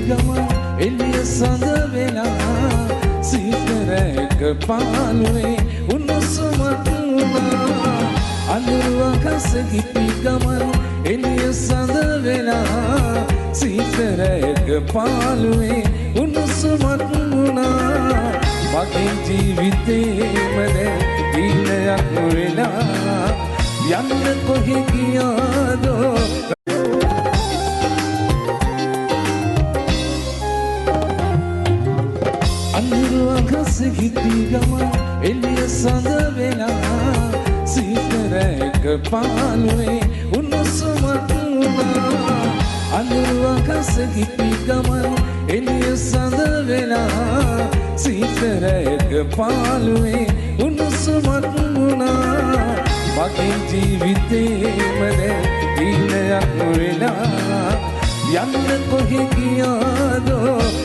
ගමන් එළිය සඳ වෙලා සීතරක පාළුවේ උණුසුමක් වුණා අඳුරු අහස හිටි ගමන් එළිය සඳ වෙලා සීතරක පාළුවේ උණුසුමක් වුණා මගේ ජීවිතේම දැන් දිනයක් වෙලා යන්න කොහෙ ගියාදෝ අඳුරු අහස හිටි ගමන් එළිය සඳ වෙලා සීතරක පාළුවේ උණුසුමක් වුණා අඳුරු අහස හිටි ගමන් එළිය සඳ වෙලා සීතරක පාළුවේ උණුසුමක් වුණා මගේ ජීවිතේම දැන් දිනයක් වෙලා යන්න කොහෙ ගියාදෝ